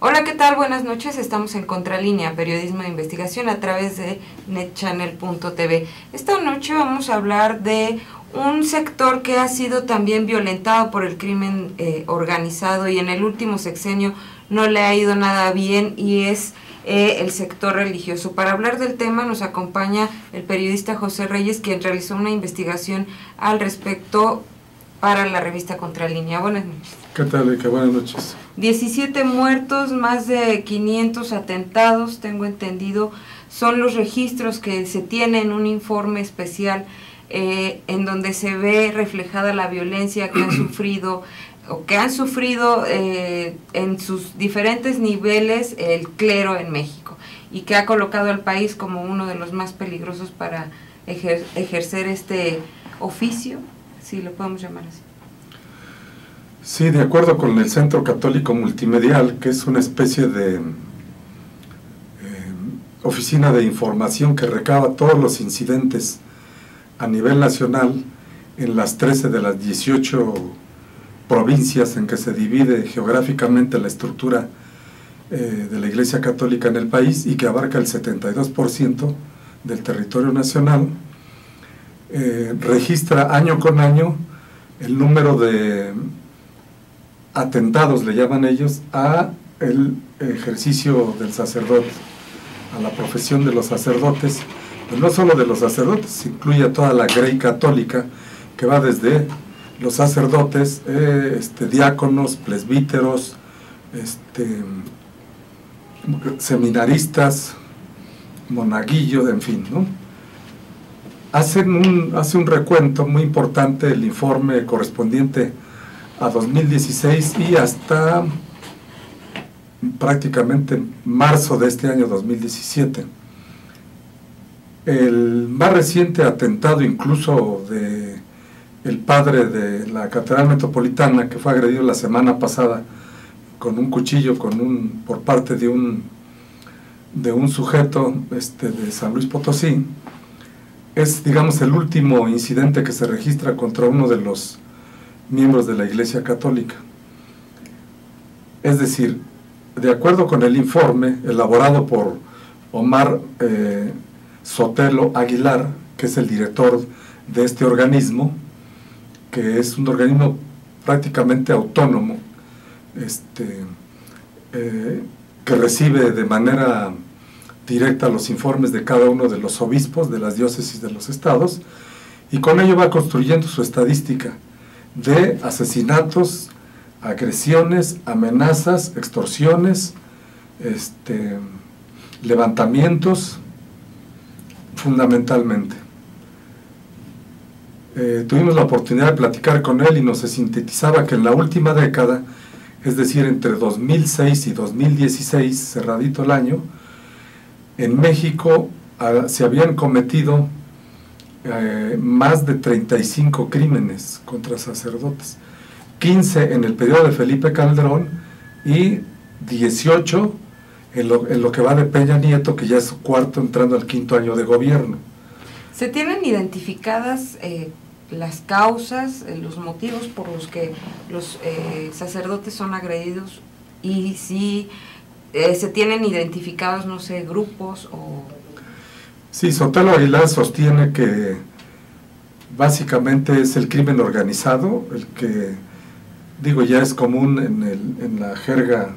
Hola, ¿qué tal? Buenas noches. Estamos en Contralínea, periodismo de investigación a través de netchannel.tv. Esta noche vamos a hablar de un sector que ha sido también violentado por el crimen organizado y en el último sexenio no le ha ido nada bien, y es el sector religioso. Para hablar del tema nos acompaña el periodista José Reyes, quien realizó una investigación al respecto para la revista Contralínea. Buenas noches. ¿Qué tal, Erika? Buenas noches. 17 muertos, más de 500 atentados, tengo entendido, son los registros que se tienen en un informe especial en donde se ve reflejada la violencia que han sufrido en sus diferentes niveles el clero en México, y que ha colocado al país como uno de los más peligrosos para ejercer este oficio, si lo podemos llamar así. Sí, de acuerdo con el Centro Católico Multimedial, que es una especie de oficina de información que recaba todos los incidentes a nivel nacional en las 13 de las 18 provincias en que se divide geográficamente la estructura de la Iglesia Católica en el país, y que abarca el 72% del territorio nacional, registra año con año el número de atentados, le llaman ellos, a el ejercicio del sacerdote, a la profesión de los sacerdotes, pero no solo de los sacerdotes, incluye a toda la grey católica, que va desde los sacerdotes, diáconos, presbíteros, seminaristas, monaguillos, en fin, ¿no? Hace un recuento muy importante el informe correspondiente a 2016 y hasta prácticamente marzo de este año 2017. El más reciente atentado, incluso de el padre de la Catedral Metropolitana, que fue agredido la semana pasada con un cuchillo por parte de un sujeto de San Luis Potosí, es, digamos, el último incidente que se registra contra uno de los miembros de la Iglesia Católica. Es decir, de acuerdo con el informe elaborado por Omar Sotelo Aguilar, que es el director de este organismo, que es un organismo prácticamente autónomo, que recibe de manera directa los informes de cada uno de los obispos de las diócesis de los estados, y con ello va construyendo su estadística de asesinatos, agresiones, amenazas, extorsiones, levantamientos, fundamentalmente. Tuvimos la oportunidad de platicar con él y nos sintetizaba que en la última década, es decir, entre 2006 y 2016, cerradito el año, en México se habían cometido más de 35 crímenes contra sacerdotes, 15 en el periodo de Felipe Calderón y 18 en lo que va de Peña Nieto, que ya es su cuarto, entrando al quinto año de gobierno. ¿Se tienen identificadas las causas, los motivos por los que los sacerdotes son agredidos? Y si se tienen identificados, no sé, grupos o... Sí, Sotelo Aguilar sostiene que básicamente es el crimen organizado, el que, digo, ya es común en la jerga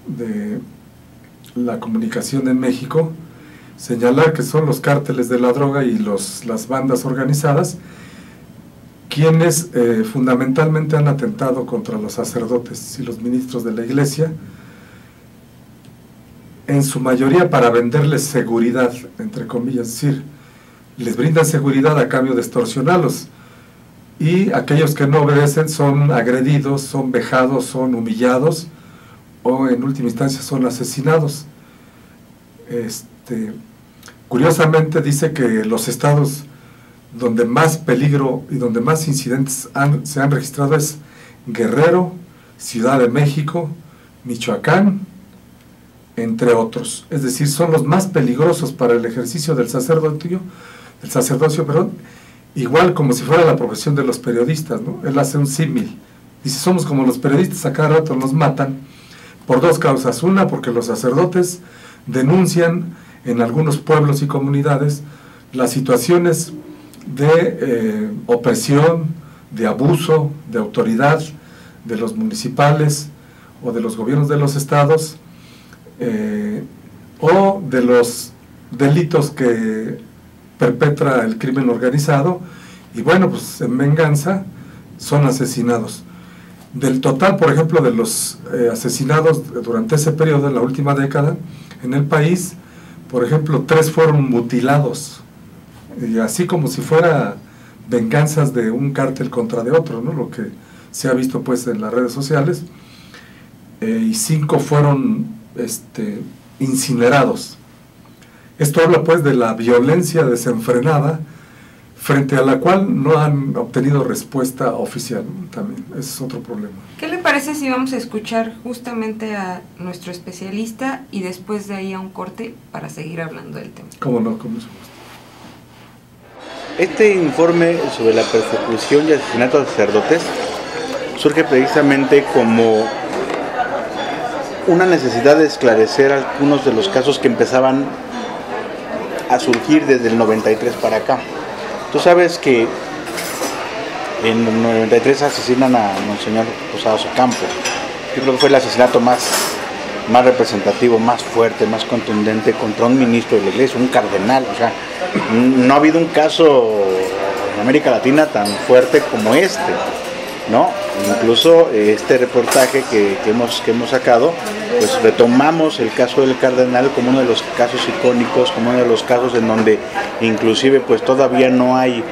de la comunicación en México, señalar que son los cárteles de la droga y las bandas organizadas quienes fundamentalmente han atentado contra los sacerdotes y los ministros de la Iglesia, en su mayoría para venderles seguridad, entre comillas, es decir, les brindan seguridad a cambio de extorsionarlos, y aquellos que no obedecen son agredidos, son vejados, son humillados, o en última instancia son asesinados. Curiosamente dice que los estados donde más peligro y donde más incidentes se han registrado es Guerrero, Ciudad de México, Michoacán, entre otros. Es decir, son los más peligrosos para el ejercicio del sacerdocio, igual como si fuera la profesión de los periodistas, ¿no? Él hace un símil, dice, somos como los periodistas, a cada rato nos matan, por dos causas. Una, porque los sacerdotes denuncian en algunos pueblos y comunidades las situaciones de opresión, de abuso, de autoridad de los municipales o de los gobiernos de los estados, o de los delitos que perpetra el crimen organizado, y bueno, pues en venganza son asesinados. Del total, por ejemplo, de los asesinados durante ese periodo, en la última década, en el país, por ejemplo, 3 fueron mutilados, y así como si fuera venganzas de un cártel contra de otro, ¿no? Lo que se ha visto pues en las redes sociales, y 5 fueron incinerados. Esto habla pues de la violencia desenfrenada, frente a la cual no han obtenido respuesta oficial. También ese es otro problema. ¿Qué le parece si vamos a escuchar justamente a nuestro especialista y después de ahí a un corte para seguir hablando del tema? Cómo no, con mucho gusto. Este informe sobre la persecución y asesinato de sacerdotes surge precisamente como una necesidad de esclarecer algunos de los casos que empezaban a surgir desde el 93 para acá. Tú sabes que en el 93 asesinan a Monseñor Posadas Ocampo. Yo creo que fue el asesinato más representativo, más fuerte, más contundente contra un ministro de la iglesia, un cardenal. O sea, no ha habido un caso en América Latina tan fuerte como este, ¿no? Incluso este reportaje que hemos sacado, pues retomamos el caso del cardenal como uno de los casos icónicos, como uno de los casos en donde inclusive pues todavía no hay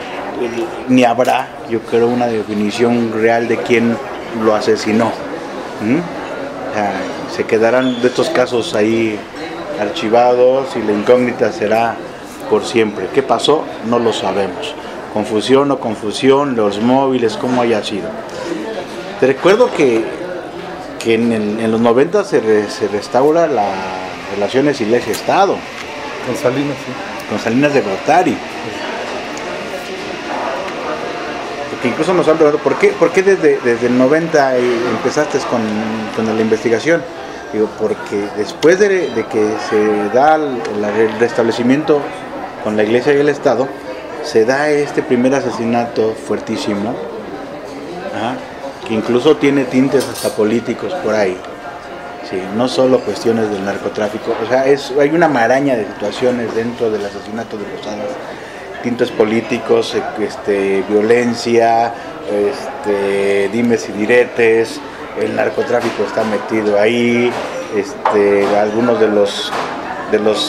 ni habrá, yo creo, una definición real de quién lo asesinó. Se quedarán de estos casos ahí archivados y la incógnita será por siempre. ¿Qué pasó? No lo sabemos. Confusión o confusión, los móviles, cómo haya sido. Te recuerdo que en los 90 se restaura las relaciones Iglesia-Estado. Con Salinas, sí. Con Salinas de Gortari. Porque incluso nos han preguntado, ¿por qué desde el 90 empezaste con la investigación? Digo, porque después de que se da el restablecimiento con la Iglesia y el Estado, se da este primer asesinato fuertísimo, que incluso tiene tintes hasta políticos por ahí, sí, no solo cuestiones del narcotráfico, o sea, hay una maraña de situaciones dentro del asesinato de Posadas, tintes políticos, violencia, dimes y diretes, el narcotráfico está metido ahí, algunos de los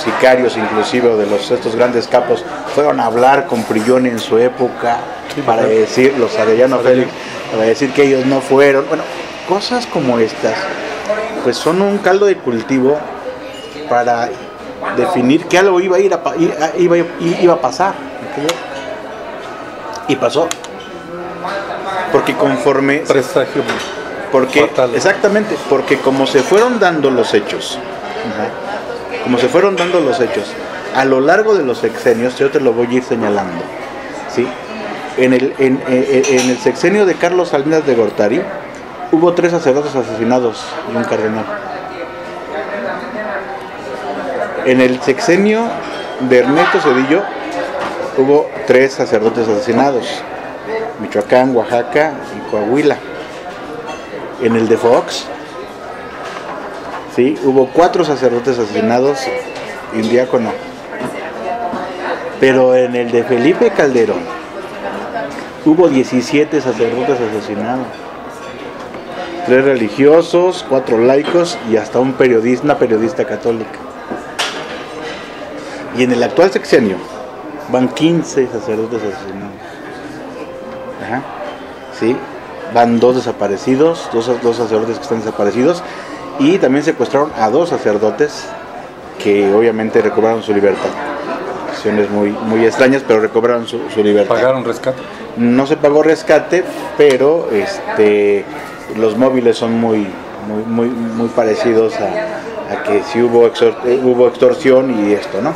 sicarios inclusive, o de estos grandes capos, fueron a hablar con Prilloni en su época, sí, para decir, los Arellano Félix, para decir que ellos no fueron. Bueno, cosas como estas, pues son un caldo de cultivo para definir que algo iba a pasar, ¿okay? Y pasó, porque conforme presagio, fatal. Exactamente, porque como se fueron dando los hechos, a lo largo de los sexenios, yo te lo voy a ir señalando, ¿sí? En el sexenio de Carlos Salinas de Gortari hubo 3 sacerdotes asesinados y un cardenal. En el sexenio de Ernesto Zedillo hubo 3 sacerdotes asesinados, Michoacán, Oaxaca y Coahuila. En el de Fox, sí, hubo 4 sacerdotes asesinados y un diácono. Pero en el de Felipe Calderón hubo 17 sacerdotes asesinados, 3 religiosos, 4 laicos y hasta una periodista católica. Y en el actual sexenio van 15 sacerdotes asesinados. ¿Sí? Van 2 desaparecidos, dos sacerdotes que están desaparecidos, y también secuestraron a 2 sacerdotes que obviamente recobraron su libertad. Acciones muy extrañas, pero recobraron su libertad. ¿Pagaron rescate? No se pagó rescate, pero los móviles son muy parecidos a que sí hubo extorsión y esto, ¿no?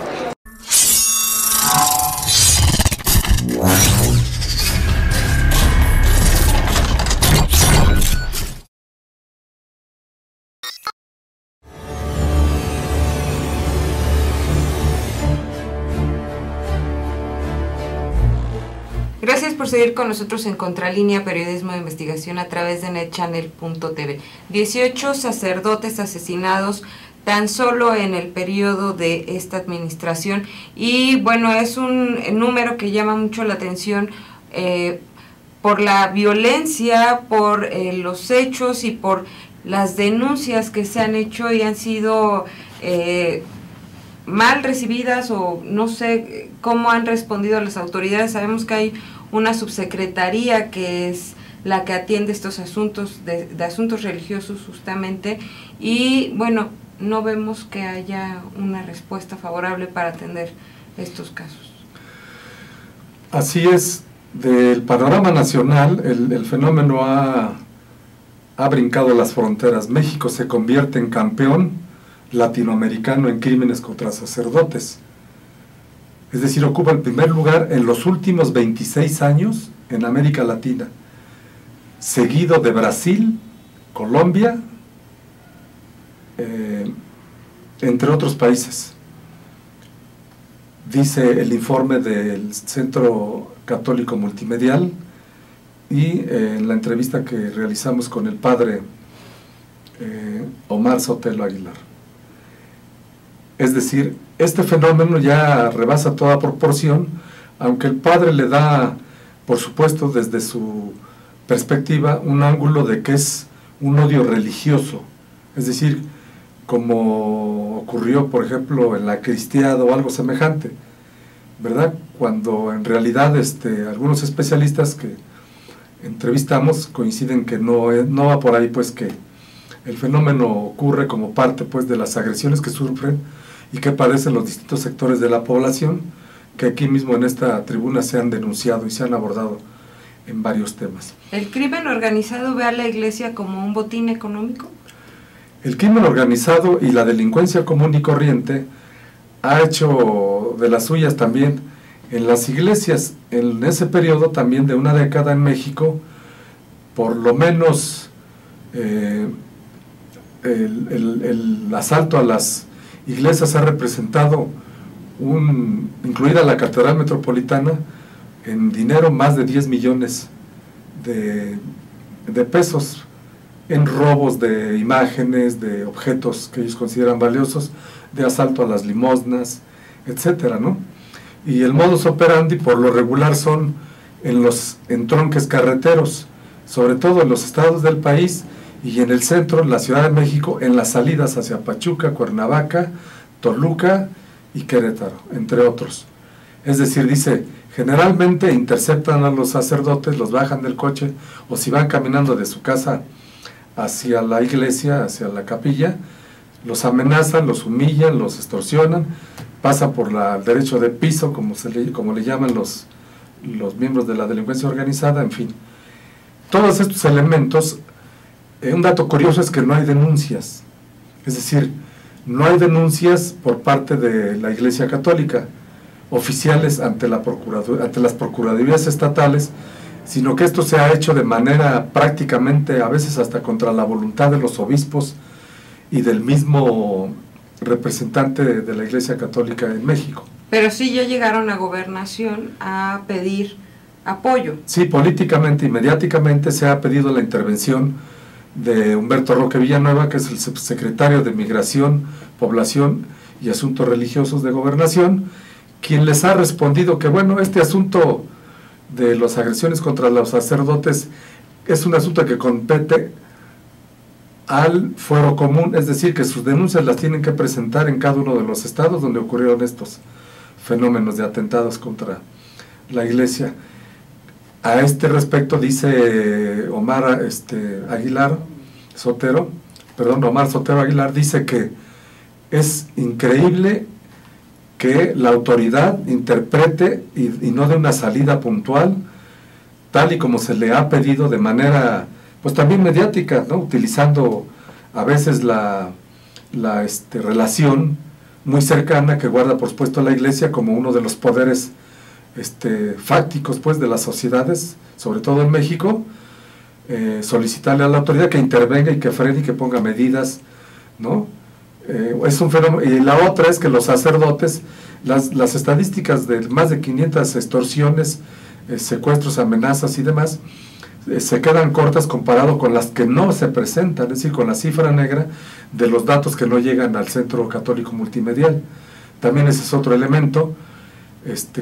Gracias por seguir con nosotros en Contralínea, periodismo de investigación a través de netchannel.tv. 18 sacerdotes asesinados tan solo en el periodo de esta administración, y bueno, es un número que llama mucho la atención por la violencia, por los hechos y por las denuncias que se han hecho y han sido mal recibidas, o no sé cómo han respondido las autoridades. Sabemos que hay una subsecretaría que es la que atiende estos asuntos de asuntos religiosos justamente, y bueno, no vemos que haya una respuesta favorable para atender estos casos. Así es, del panorama nacional el fenómeno ha brincado las fronteras. México se convierte en campeón latinoamericano en crímenes contra sacerdotes. Es decir, ocupa el primer lugar en los últimos 26 años en América Latina, seguido de Brasil, Colombia, entre otros países. Dice el informe del Centro Católico Multimedial y en la entrevista que realizamos con el padre Omar Sotelo Aguilar. Es decir, este fenómeno ya rebasa toda proporción, aunque el padre le da, por supuesto, desde su perspectiva, un ángulo de que es un odio religioso. Es decir, como ocurrió, por ejemplo, en la cristiada o algo semejante, ¿verdad? Cuando en realidad algunos especialistas que entrevistamos coinciden que no va por ahí, pues que el fenómeno ocurre como parte, pues, de las agresiones que sufren y que padecen los distintos sectores de la población, que aquí mismo en esta tribuna se han denunciado y se han abordado en varios temas. ¿El crimen organizado ve a la Iglesia como un botín económico? El crimen organizado y la delincuencia común y corriente ha hecho de las suyas también en las iglesias. En ese periodo también de una década en México, por lo menos el asalto a las iglesias ha representado, incluida la Catedral Metropolitana, en dinero más de 10 millones de pesos, en robos de imágenes, de objetos que ellos consideran valiosos, de asalto a las limosnas, etcétera, ¿no? Y el modus operandi por lo regular son en los entronques carreteros, sobre todo en los estados del país y en el centro, en la Ciudad de México, en las salidas hacia Pachuca, Cuernavaca, Toluca y Querétaro, entre otros. Es decir, dice, generalmente interceptan a los sacerdotes, los bajan del coche, o si van caminando de su casa hacia la iglesia, hacia la capilla, los amenazan, los humillan, los extorsionan, pasan por el derecho de piso, como le llaman los miembros de la delincuencia organizada, en fin. Todos estos elementos, un dato curioso es que no hay denuncias, es decir, no hay denuncias por parte de la Iglesia Católica, oficiales ante las procuradurías estatales, sino que esto se ha hecho de manera prácticamente, a veces hasta contra la voluntad de los obispos y del mismo representante de la Iglesia Católica en México. Pero sí ya llegaron a Gobernación a pedir apoyo. Sí, políticamente y mediáticamente se ha pedido la intervención de Humberto Roque Villanueva, que es el subsecretario de Migración, Población y Asuntos Religiosos de Gobernación, quien les ha respondido que, bueno, este asunto de las agresiones contra los sacerdotes es un asunto que compete al fuero común, es decir, que sus denuncias las tienen que presentar en cada uno de los estados donde ocurrieron estos fenómenos de atentados contra la Iglesia. A este respecto dice Omar Sotelo Aguilar, dice que es increíble que la autoridad interprete y no dé una salida puntual, tal y como se le ha pedido de manera, pues también mediática, ¿no? Utilizando a veces la relación muy cercana que guarda, por supuesto, la Iglesia como uno de los poderes fácticos, pues, de las sociedades, sobre todo en México, solicitarle a la autoridad que intervenga y que frene y que ponga medidas, ¿no? Es un fenómeno. Y la otra es que los sacerdotes, las estadísticas de más de 500 extorsiones secuestros, amenazas y demás, se quedan cortas comparado con las que no se presentan, es decir, con la cifra negra de los datos que no llegan al Centro Católico Multimedial. También ese es otro elemento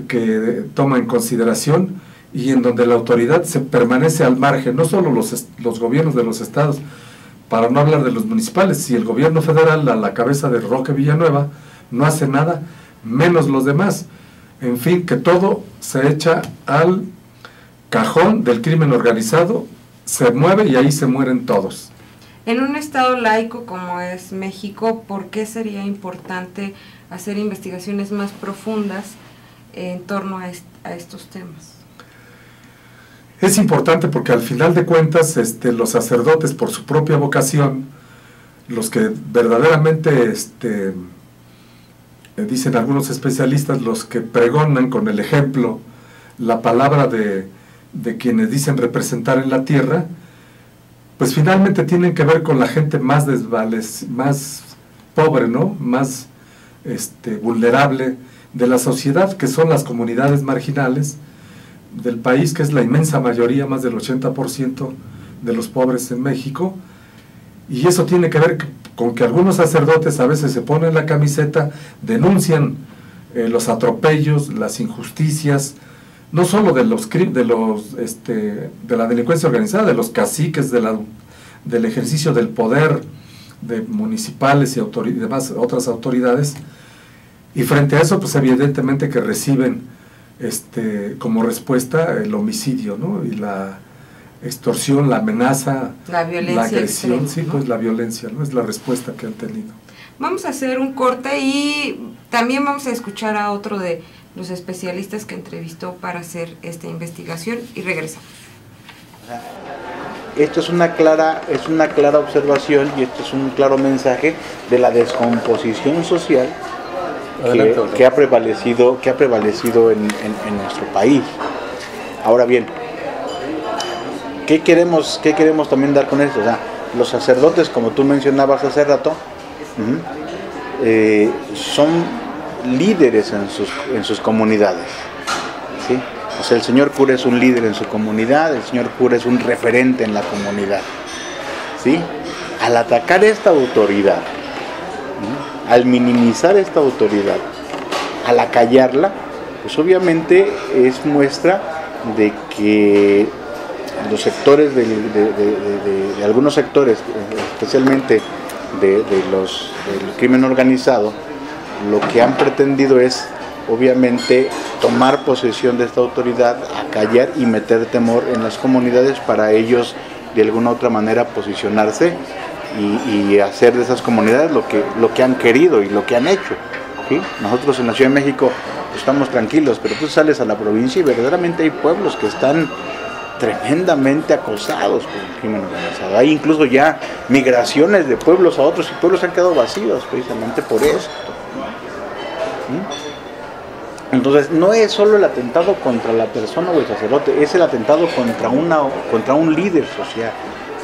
que toma en consideración y en donde la autoridad se permanece al margen, no solo los gobiernos de los estados, para no hablar de los municipales. Si el gobierno federal, a la cabeza de Roque Villanueva, no hace nada, menos los demás. En fin, que todo se echa al cajón del crimen organizado, se mueve y ahí se mueren todos. En un estado laico como es México, ¿por qué sería importante hacer investigaciones más profundas en torno a estos temas? Es importante porque al final de cuentas los sacerdotes, por su propia vocación, los que verdaderamente dicen algunos especialistas, los que pregonan con el ejemplo la palabra de quienes dicen representar en la tierra, pues finalmente tienen que ver con la gente más más pobre, ¿no? Más vulnerable de la sociedad, que son las comunidades marginales del país, que es la inmensa mayoría, más del 80% de los pobres en México. Y eso tiene que ver con que algunos sacerdotes a veces se ponen la camiseta, denuncian los atropellos, las injusticias, no solo de la delincuencia organizada, de los caciques, del ejercicio del poder de municipales y demás otras autoridades, y frente a eso, pues evidentemente que reciben como respuesta el homicidio, ¿no? Y la extorsión, la amenaza, la violencia, la agresión, extrema, sí, ¿no? Pues la violencia, ¿no? Es la respuesta que han tenido. Vamos a hacer un corte y también vamos a escuchar a otro de los especialistas que entrevistó para hacer esta investigación y regresamos. Esto es una clara observación y esto es un claro mensaje de la descomposición social que ha prevalecido en nuestro país. Ahora bien, ¿qué queremos también dar con esto? O sea, los sacerdotes, como tú mencionabas hace rato, son líderes en sus comunidades, ¿sí? O sea, el señor cura es un líder en su comunidad, el señor cura es un referente en la comunidad, ¿sí? Al atacar esta autoridad, al minimizar esta autoridad, al acallarla, pues obviamente es muestra de que los sectores de algunos sectores, especialmente del crimen organizado, lo que han pretendido es obviamente tomar posesión de esta autoridad, acallar y meter temor en las comunidades para ellos de alguna u otra manera posicionarse y hacer de esas comunidades lo que han querido y lo que han hecho, ¿sí? Nosotros en la Ciudad de México estamos tranquilos, pero tú sales a la provincia y verdaderamente hay pueblos que están tremendamente acosados por el crimen organizado. Hay incluso ya migraciones de pueblos a otros y pueblos han quedado vacíos precisamente por esto. Entonces no es solo el atentado contra la persona o el sacerdote, es el atentado contra un líder social,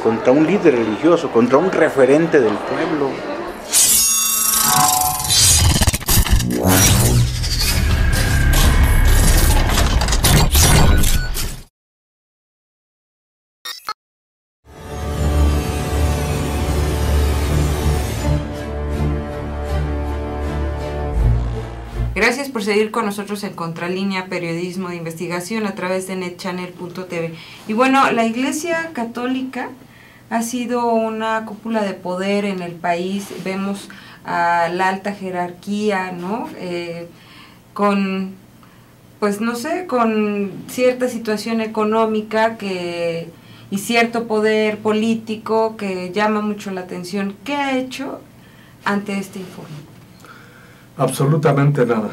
contra un líder religioso, contra un referente del pueblo. Gracias por seguir con nosotros en Contralínea, periodismo de investigación a través de netchannel.tv. Y bueno, la Iglesia Católica ha sido una cúpula de poder en el país. Vemos a la alta jerarquía, ¿no? Con, pues no sé, con cierta situación económica y cierto poder político que llama mucho la atención. ¿Qué ha hecho ante este informe? Absolutamente nada.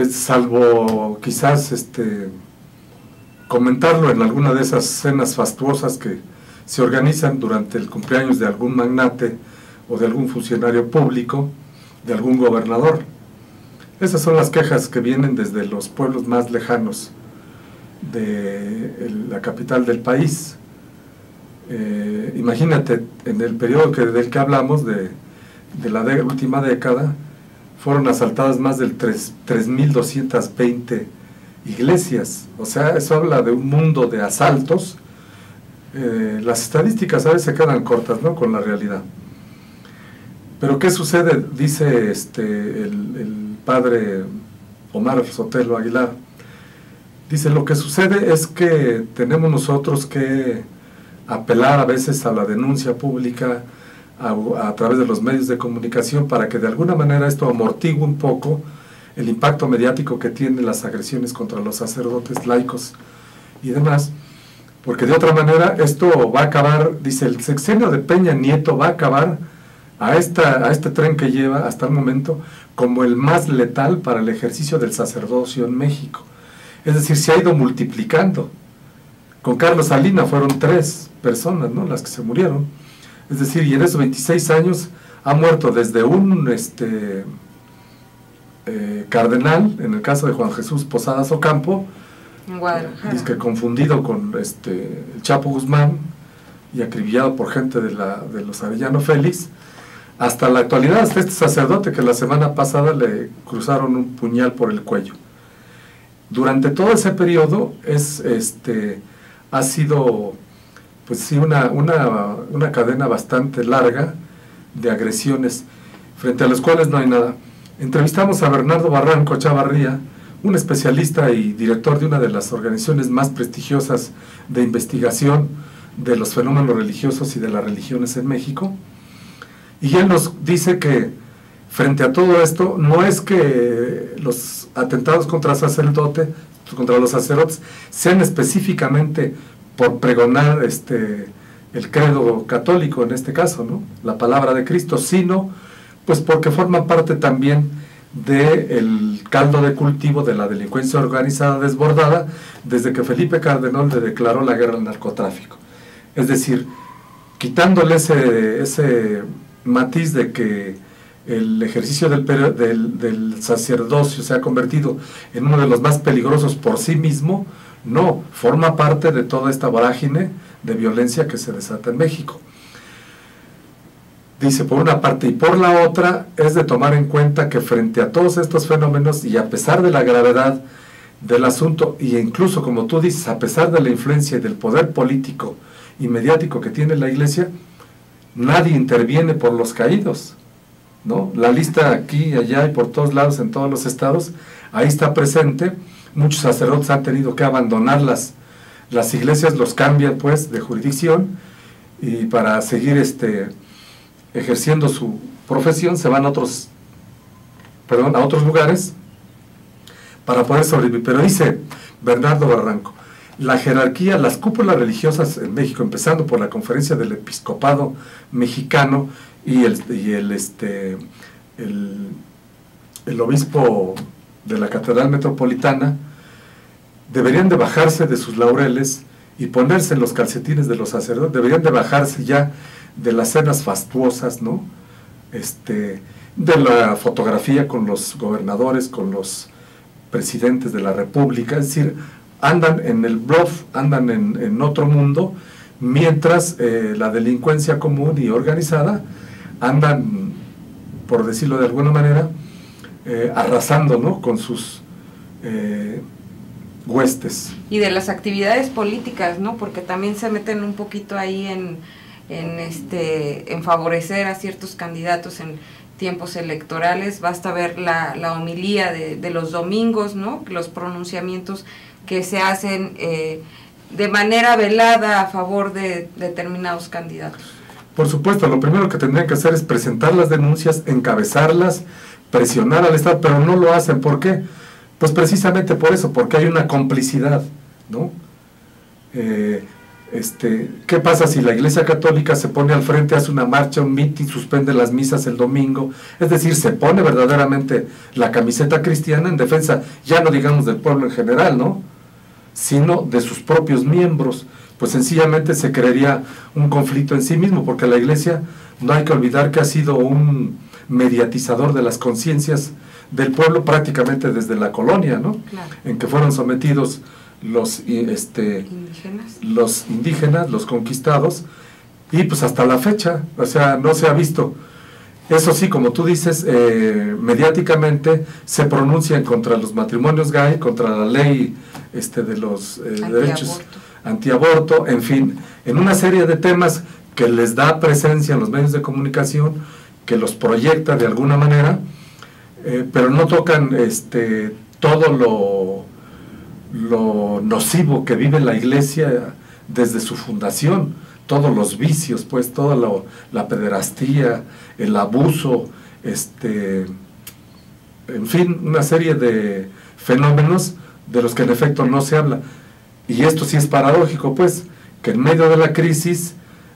Salvo quizás comentarlo en alguna de esas cenas fastuosas que se organizan durante el cumpleaños de algún magnate o de algún funcionario público, de algún gobernador. Esas son las quejas que vienen desde los pueblos más lejanos de la capital del país. Imagínate, en el periodo del que hablamos, de la última década, fueron asaltadas más de 3.220 iglesias. O sea, eso habla de un mundo de asaltos. Las estadísticas a veces se quedan cortas, ¿no?, con la realidad. Pero ¿qué sucede? Dice el padre Omar Sotelo Aguilar. Dice, lo que sucede es que tenemos nosotros que apelar a veces a la denuncia pública a través de los medios de comunicación para que de alguna manera esto amortigue un poco el impacto mediático que tienen las agresiones contra los sacerdotes, laicos y demás, porque de otra manera esto va a acabar, dice, el sexenio de Peña Nieto va a acabar a este tren que lleva hasta el momento como el más letal para el ejercicio del sacerdocio en México. Es decir, se ha ido multiplicando. Con Carlos Salinas fueron 3 personas, ¿no?, las que se murieron. Es decir, y en esos 26 años ha muerto desde un cardenal, en el caso de Juan Jesús Posadas Ocampo, en Guadalajara, dice que confundido con el Chapo Guzmán y acribillado por gente de los Arellano Félix, hasta la actualidad, hasta este sacerdote que la semana pasada le cruzaron un puñal por el cuello. Durante todo ese periodo ha sido, pues sí, una cadena bastante larga de agresiones frente a las cuales no hay nada. Entrevistamos a Bernardo Barranco Chavarría, un especialista y director de una de las organizaciones más prestigiosas de investigación de los fenómenos religiosos y de las religiones en México, y él nos dice que frente a todo esto, no es que los atentados contra los sacerdotes sean específicamente por pregonar el credo católico, en este caso, ¿no?, la palabra de Cristo, sino pues porque forman parte también del caldo de cultivo de la delincuencia organizada desbordada desde que Felipe Calderón le declaró la guerra al narcotráfico. Es decir, quitándole ese matiz de que el ejercicio del sacerdocio se ha convertido en uno de los más peligrosos por sí mismo, no, forma parte de toda esta vorágine de violencia que se desata en México. Dice, por una parte, y por la otra, es de tomar en cuenta que frente a todos estos fenómenos, y a pesar de la gravedad del asunto, y incluso, como tú dices, a pesar de la influencia y del poder político y mediático que tiene la Iglesia, nadie interviene por los caídos, ¿no? La lista aquí, allá y por todos lados, en todos los estados, ahí está presente. Muchos sacerdotes han tenido que abandonar las iglesias, los cambian pues de jurisdicción, y para seguir ejerciendo su profesión se van a otros lugares para poder sobrevivir. Pero dice Bernardo Barranco, la jerarquía, las cúpulas religiosas en México, empezando por la Conferencia del Episcopado Mexicano y el obispo de la Catedral Metropolitana, deberían de bajarse de sus laureles y ponerse en los calcetines de los sacerdotes, deberían de bajarse ya de las cenas fastuosas, ¿no?, de la fotografía con los gobernadores, con los presidentes de la República. Es decir, andan en el bluff, andan en otro mundo, mientras la delincuencia común y organizada andan, por decirlo de alguna manera, arrasando, ¿no?, con sus huestes. Y de las actividades políticas, ¿no?, porque también se meten un poquito ahí en favorecer a ciertos candidatos en tiempos electorales. Basta ver la homilía de los domingos, ¿no?, los pronunciamientos que se hacen de manera velada a favor de determinados candidatos. Por supuesto, lo primero que tendrían que hacer es presentar las denuncias, encabezarlas, presionar al Estado, pero no lo hacen. ¿Por qué? Pues precisamente por eso, porque hay una complicidad, ¿no? ¿Qué pasa si la Iglesia Católica se pone al frente, hace una marcha, un mitin, suspende las misas el domingo? Es decir, se pone verdaderamente la camiseta cristiana en defensa, ya no digamos del pueblo en general, ¿no?, sino de sus propios miembros. Pues sencillamente se crearía un conflicto en sí mismo, porque la Iglesia, no hay que olvidar que ha sido un mediatizador de las conciencias del pueblo prácticamente desde la colonia, ¿no?, claro, en que fueron sometidos los indígenas, los conquistados, y pues hasta la fecha, o sea, no se ha visto Eso sí, como tú dices, mediáticamente se pronuncian contra los matrimonios gay, contra la ley de los derechos antiaborto, en fin, en una serie de temas que les da presencia en los medios de comunicación, que los proyecta de alguna manera, pero no tocan todo lo nocivo que vive la Iglesia desde su fundación, todos los vicios, pues toda la pederastía, el abuso, en fin, una serie de fenómenos de los que en efecto no se habla. Y esto sí es paradójico, pues, que en medio de la crisis,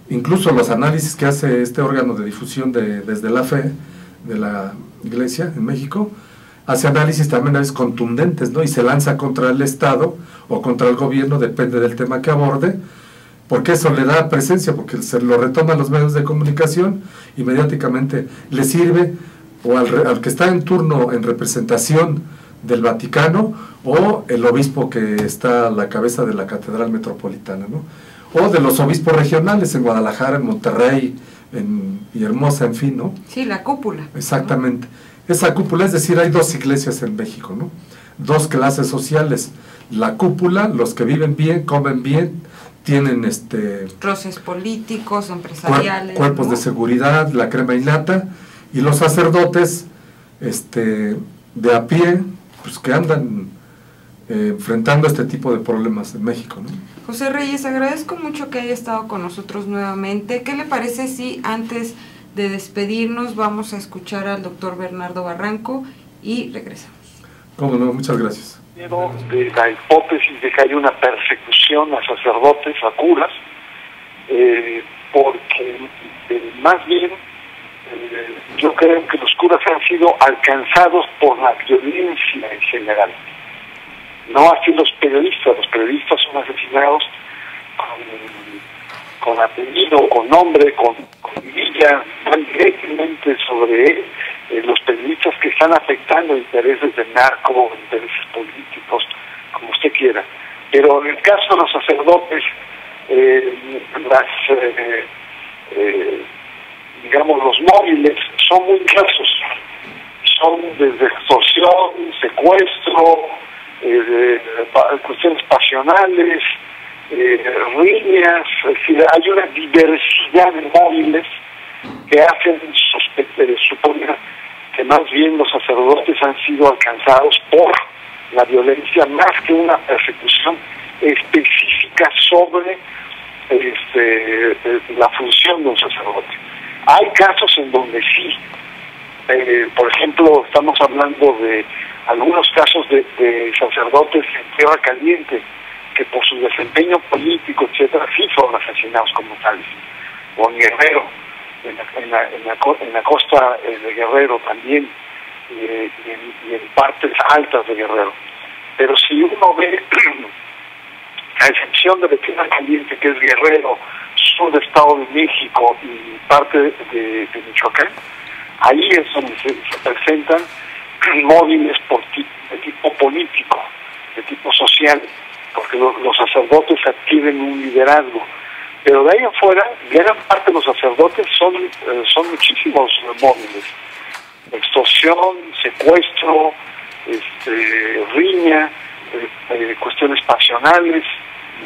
incluso los análisis que hace este órgano de difusión desde la fe de la Iglesia en México, hace análisis también a veces contundentes, ¿no? Y se lanza contra el Estado o contra el gobierno, depende del tema que aborde, porque eso le da presencia, porque se lo retoman los medios de comunicación y mediáticamente le sirve o al que está en turno en representación del Vaticano o el obispo que está a la cabeza de la Catedral Metropolitana, ¿no? O de los obispos regionales en Guadalajara, en Monterrey, en Villahermosa, en fin, ¿no? Sí, la cúpula. Exactamente. ¿No? Esa cúpula, es decir, hay dos iglesias en México, ¿no? Dos clases sociales. La cúpula, los que viven bien, comen bien, tienen roces políticos, empresariales, cuerpos, ¿no?, de seguridad, la crema innata, y los sacerdotes de a pie, pues que andan enfrentando este tipo de problemas en México, ¿no? José Reyes, agradezco mucho que haya estado con nosotros nuevamente. ¿Qué le parece si antes de despedirnos vamos a escuchar al doctor Bernardo Barranco y regresamos? Cómo no, muchas gracias. De la hipótesis de que hay una persecución a sacerdotes, a curas, porque más bien yo creo que los curas han sido alcanzados por la violencia en general, no así los periodistas son asesinados con apellido, con nombre, con villa, van directamente sobre él. Los periodistas que están afectando intereses del narco, intereses políticos, como usted quiera. Pero en el caso de los sacerdotes, digamos, los móviles son muy diversos. Son desde extorsión, secuestro, cuestiones pasionales, riñas, es decir, hay una diversidad de móviles que hacen suponer que más bien los sacerdotes han sido alcanzados por la violencia más que una persecución específica sobre la función de un sacerdote. Hay casos en donde sí, por ejemplo, estamos hablando de algunos casos de sacerdotes en Tierra Caliente que por su desempeño político, etcétera, sí fueron asesinados como tales, o en Guerrero, en la costa de Guerrero también, y en partes altas de Guerrero. Pero si uno ve, a excepción de la Tierra Caliente, que es Guerrero, sur del Estado de México y parte de Michoacán, ahí es donde se presentan móviles de tipo político, de tipo social, porque los sacerdotes adquieren un liderazgo. Pero de ahí afuera, gran parte de los sacerdotes son muchísimos móviles. Extorsión, secuestro, riña, cuestiones pasionales,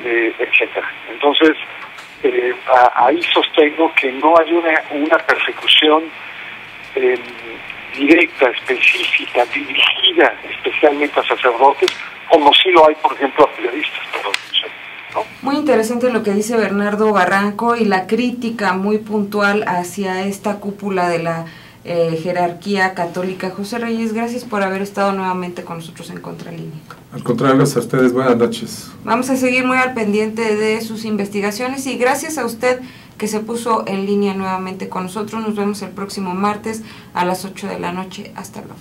etcétera. Entonces, ahí sostengo que no hay una persecución directa, específica, dirigida especialmente a sacerdotes, como sí lo hay, por ejemplo, a periodistas, ¿no? Muy interesante lo que dice Bernardo Barranco y la crítica muy puntual hacia esta cúpula de la jerarquía católica. José Reyes, gracias por haber estado nuevamente con nosotros en Contralínea. Al contrario, gracias a ustedes, buenas noches. Vamos a seguir muy al pendiente de sus investigaciones y gracias a usted que se puso en línea nuevamente con nosotros. Nos vemos el próximo martes a las 8 de la noche. Hasta luego.